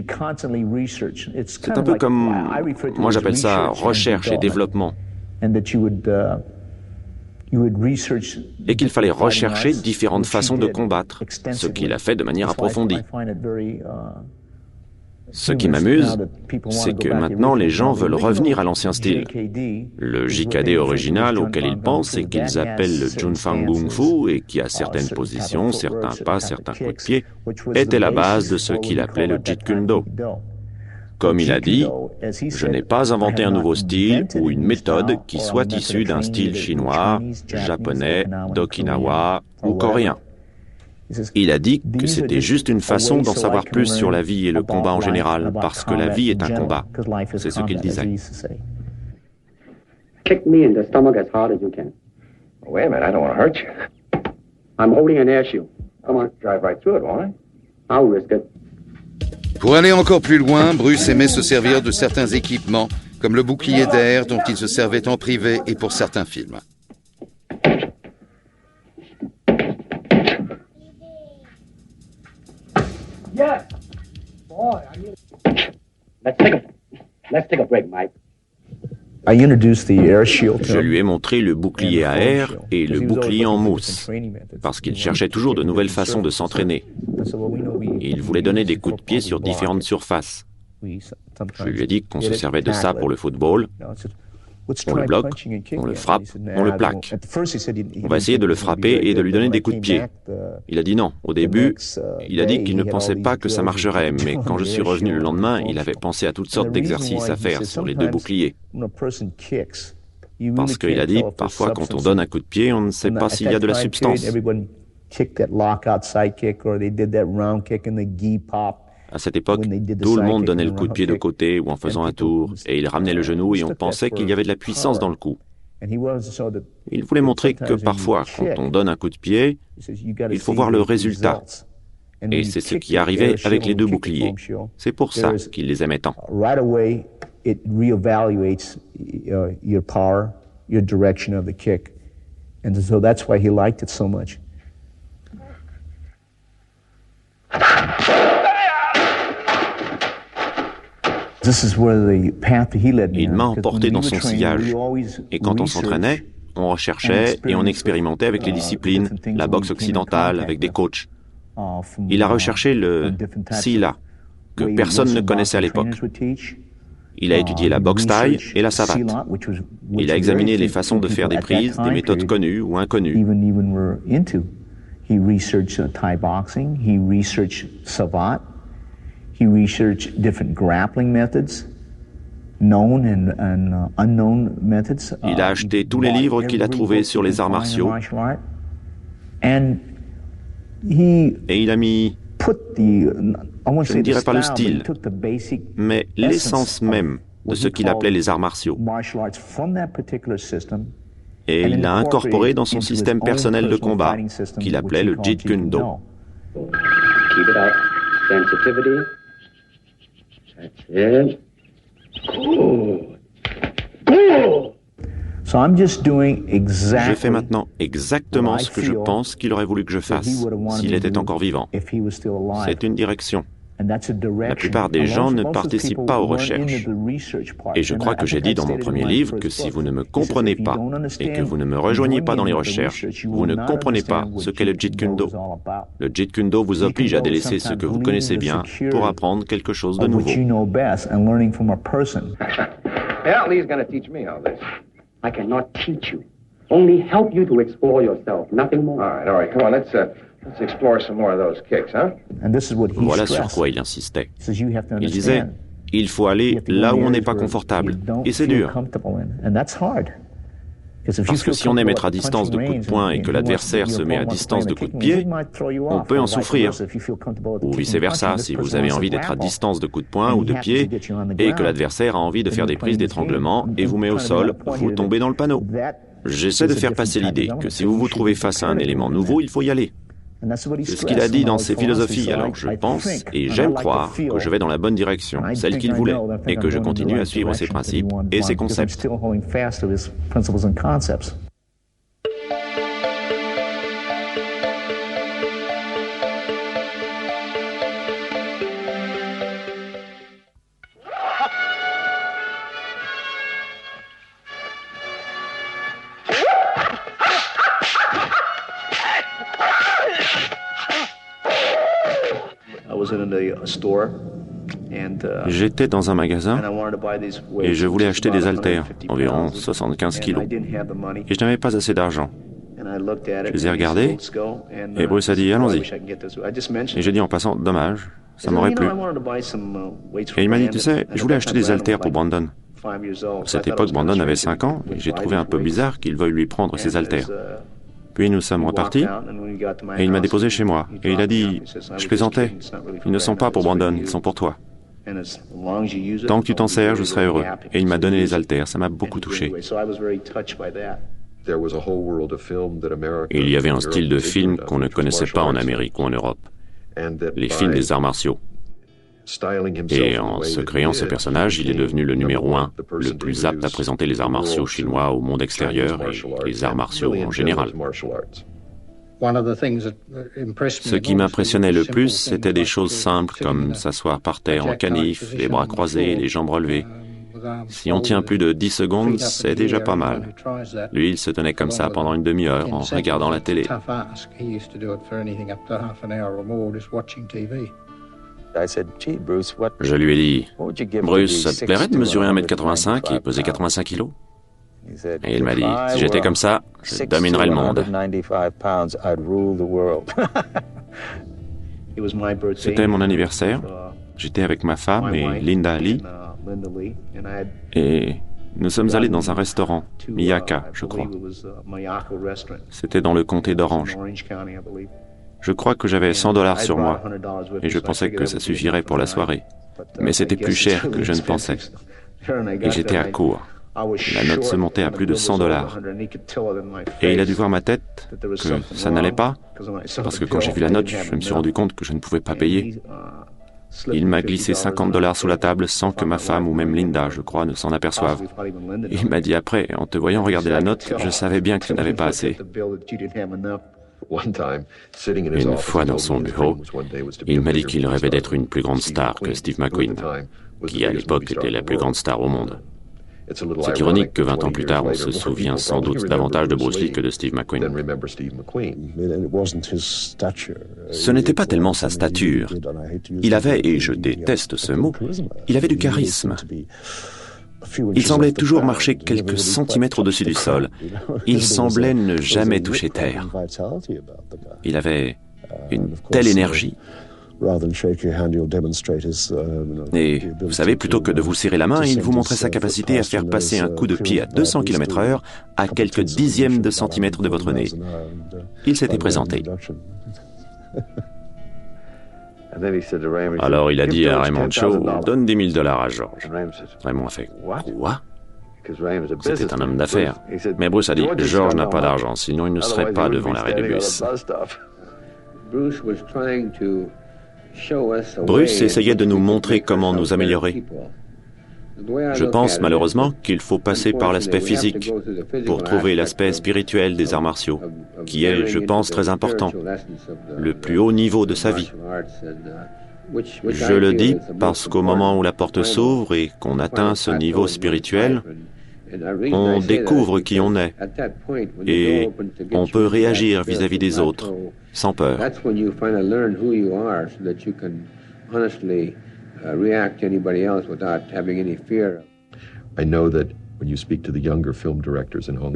C'est un peu comme, moi j'appelle ça recherche et développement. Et qu'il fallait rechercher différentes façons de combattre, ce qu'il a fait de manière approfondie. Ce qui m'amuse, c'est que maintenant les gens veulent revenir à l'ancien style. Le JKD original auquel ils pensent et qu'ils appellent le Junfang Kung Fu et qui a certaines positions, certains pas, certains coups de pied, était la base de ce qu'il appelait le Jeet Kune Do. Comme il a dit, je n'ai pas inventé un nouveau style ou une méthode qui soit issue d'un style chinois, japonais, d'Okinawa ou coréen. Il a dit que c'était juste une façon d'en savoir plus sur la vie et le combat en général, parce que la vie est un combat. C'est ce qu'il disait. Kick me in the stomach as hard as you can. Wait a minute, I don't want to hurt you. I'm holding an air shield. Come on. Drive right through it, won't I? I'll risk it. Pour aller encore plus loin, Bruce aimait se servir de certains équipements, comme le bouclier d'air dont il se servait en privé et pour certains films. Yes. Boy, let's take a break, Mike. Je lui ai montré le bouclier à air et le bouclier en mousse, parce qu'il cherchait toujours de nouvelles façons de s'entraîner. Il voulait donner des coups de pied sur différentes surfaces. Je lui ai dit qu'on se servait de ça pour le football. On le bloque, on le frappe, on le plaque. On va essayer de le frapper et de lui donner des coups de pied. Il a dit non. Au début, il a dit qu'il ne pensait pas que ça marcherait, mais quand je suis revenu le lendemain, il avait pensé à toutes sortes d'exercices à faire sur les deux boucliers. Parce qu'il a dit, parfois quand on donne un coup de pied, on ne sait pas s'il y a de la substance. À cette époque, tout le monde donnait le coup de pied de côté ou en faisant un tour, et il ramenait le genou et on pensait qu'il y avait de la puissance dans le coup. Il voulait montrer que parfois, quand on donne un coup de pied, il faut voir le résultat. Et c'est ce qui arrivait avec les deux boucliers. C'est pour ça qu'il les aimait tant. Il m'a emporté dans son sillage. Et quand on s'entraînait, on recherchait et on expérimentait avec les disciplines, la boxe occidentale, avec des coachs. Il a recherché le Sila, que personne ne connaissait à l'époque. Il a étudié la boxe thaï et la savate. Il a examiné les façons de faire des prises, des méthodes connues ou inconnues. He researched Thai boxing, he researched savate. He researched different grappling methods, known and unknown methods. Il a acheté tous les livres qu'il a trouvés sur les arts martiaux. Et il a mis, je ne dirais pas le style, mais l'essence même de ce qu'il appelait les arts martiaux. Et il l'a incorporé dans son système personnel de combat, qu'il appelait le Jeet Kune Do. Keep it up. Sensitivity. That's it. Good. Je fais maintenant exactement ce que je pense qu'il aurait voulu que je fasse, s'il était encore vivant. C'est une direction. La plupart des gens ne participent pas aux recherches. Et je crois que j'ai dit dans mon premier livre que si vous ne me comprenez pas et que vous ne me rejoignez pas dans les recherches, vous ne comprenez pas ce qu'est le Jeet Kune Do. Le Jeet Kune Do vous oblige à délaisser ce que vous connaissez bien pour apprendre quelque chose de nouveau. Lee's going to teach me all this. I cannot teach you. Only help you to explore yourself, nothing more. All right. Come on, let's explore some more of those kicks, huh? Voilà sur quoi il insistait. Il disait, il faut aller là où on n'est pas confortable. Et c'est dur. Parce que si on aime être à distance de coups de poing et que l'adversaire se met à distance de coups de pied, on peut en souffrir. Ou vice-versa, si vous avez envie d'être à distance de coups de poing ou de pied et que l'adversaire a envie de faire des prises d'étranglement et vous met au sol, vous tombez dans le panneau. J'essaie de faire passer l'idée que si vous vous trouvez face à un élément nouveau, il faut y aller. C'est ce qu'il a dit dans ses philosophies, alors je pense et j'aime croire que je vais dans la bonne direction, celle qu'il voulait, et que je continue à suivre ses principes et ses concepts. J'étais dans un magasin et je voulais acheter des haltères, environ 75 kilos. Et je n'avais pas assez d'argent. Je les ai regardés et Bruce a dit « Allons-y ». Et j'ai dit en passant « Dommage, ça m'aurait plu ». Et il m'a dit « Tu sais, je voulais acheter des haltères pour Brandon ». À cette époque, Brandon avait 5 ans et j'ai trouvé un peu bizarre qu'il veuille lui prendre ses haltères. Puis nous sommes repartis et il m'a déposé chez moi. Et il a dit « Je plaisantais, ils ne sont pas pour Brandon, ils sont pour toi. Tant que tu t'en sers, je serai heureux. » Et il m'a donné les haltères, ça m'a beaucoup touché. Il y avait un style de film qu'on ne connaissait pas en Amérique ou en Europe. Les films des arts martiaux. Et en se créant ce personnage, il est devenu le numéro 1, le plus apte à présenter les arts martiaux chinois au monde extérieur et les arts martiaux en général. Ce qui m'impressionnait le plus, c'était des choses simples comme s'asseoir par terre en canif, les bras croisés, les jambes relevées. Si on tient plus de 10 secondes, c'est déjà pas mal. Lui, il se tenait comme ça pendant une demi-heure en regardant la télé. Je lui ai dit, Bruce, ça te plairait de mesurer 1m85 et peser 85 kilos? Et il m'a dit, si j'étais comme ça, je dominerais le monde. C'était mon anniversaire. J'étais avec ma femme et Linda Lee. Et nous sommes allés dans un restaurant, Miyaka, je crois. C'était dans le comté d'Orange. Je crois que j'avais $100 sur moi et je pensais que ça suffirait pour la soirée. Mais c'était plus cher que je ne pensais. Et j'étais à court. La note se montait à plus de $100. Et il a dû voir ma tête, que ça n'allait pas, parce que quand j'ai vu la note, je me suis rendu compte que je ne pouvais pas payer. Il m'a glissé $50 sous la table sans que ma femme ou même Linda, je crois, ne s'en aperçoivent. Il m'a dit après, en te voyant regarder la note, je savais bien que tu n'avais pas assez. Une fois dans son bureau, il m'a dit qu'il rêvait d'être une plus grande star que Steve McQueen, qui à l'époque était la plus grande star au monde. C'est ironique que 20 ans plus tard, on se souvient sans doute davantage de Bruce Lee que de Steve McQueen. Ce n'était pas tellement sa stature. Il avait, et je déteste ce mot, il avait du charisme. Il semblait toujours marcher quelques centimètres au-dessus du sol. Il semblait ne jamais toucher terre. Il avait une telle énergie. Et vous savez, plutôt que de vous serrer la main, il vous montrait sa capacité à faire passer un coup de pied à 200 km/h à quelques dixièmes de centimètre de votre nez. Il s'était présenté. Alors il a dit à Raymond Cho, donne $10,000 à George. Raymond a fait, quoi? C'était un homme d'affaires. Mais Bruce a dit, George n'a pas d'argent, sinon il ne serait pas devant l'arrêt du bus. Bruce essayait de nous montrer comment nous améliorer. Je pense malheureusement qu'il faut passer par l'aspect physique pour trouver l'aspect spirituel des arts martiaux, qui est, je pense, très important, le plus haut niveau de sa vie. Je le dis parce qu'au moment où la porte s'ouvre et qu'on atteint ce niveau spirituel, on découvre qui on est et on peut réagir vis-à-vis des autres sans peur.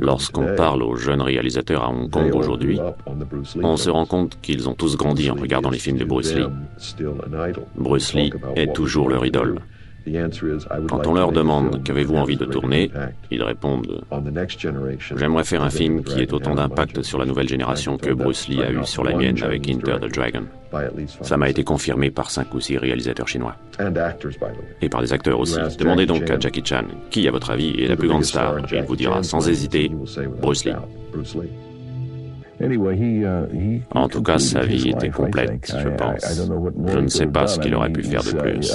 Lorsqu'on parle aux jeunes réalisateurs à Hong Kong aujourd'hui, on se rend compte qu'ils ont tous grandi en regardant les films de Bruce Lee. Bruce Lee est toujours leur idole. Quand on leur demande « Qu'avez-vous envie de tourner ?», ils répondent « J'aimerais faire un film qui ait autant d'impact sur la nouvelle génération que Bruce Lee a eu sur la mienne avec Enter the Dragon ». Ça m'a été confirmé par 5 ou 6 réalisateurs chinois. Et par des acteurs aussi. Demandez donc à Jackie Chan, qui à votre avis est la plus grande star ? Et il vous dira sans hésiter, Bruce Lee. En tout cas, sa vie était complète, je pense. Je ne sais pas ce qu'il aurait pu faire de plus.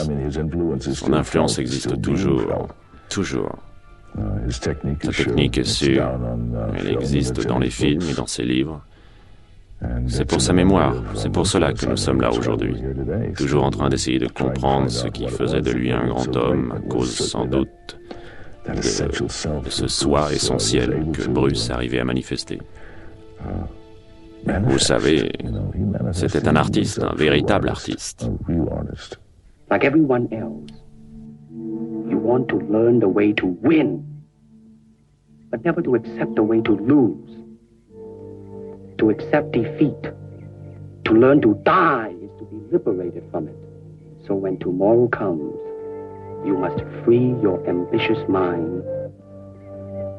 Son influence existe toujours. Sa technique est sûre. Elle existe dans les films et dans ses livres. C'est pour sa mémoire, c'est pour cela que nous sommes là aujourd'hui. Toujours en train d'essayer de comprendre ce qui faisait de lui un grand homme, à cause sans doute de ce soi essentiel que Bruce arrivait à manifester. Vous savez, c'était un artiste, un véritable artiste. Like everyone else, you want to learn the way to win, but never to accept the way to lose. To accept defeat, to learn to die is to be liberated from it. So when tomorrow comes, you must free your ambitious mind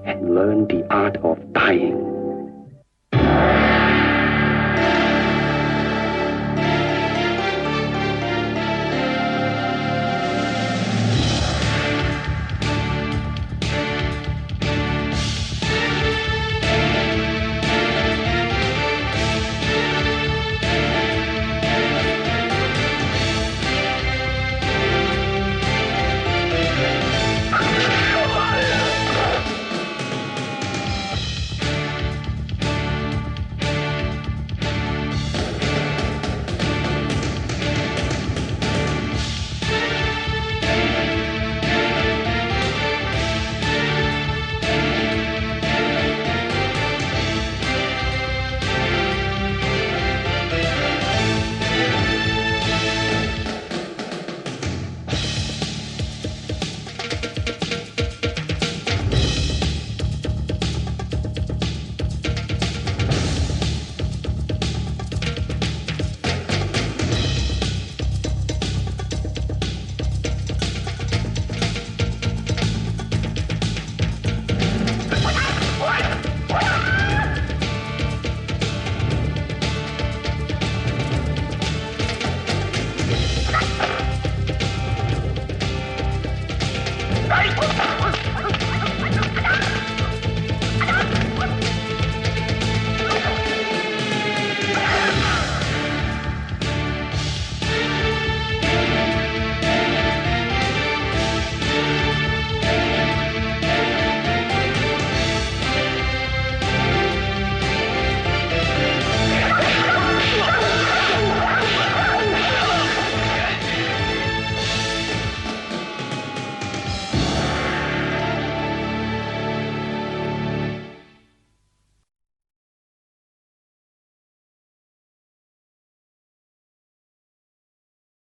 and learn the art of dying.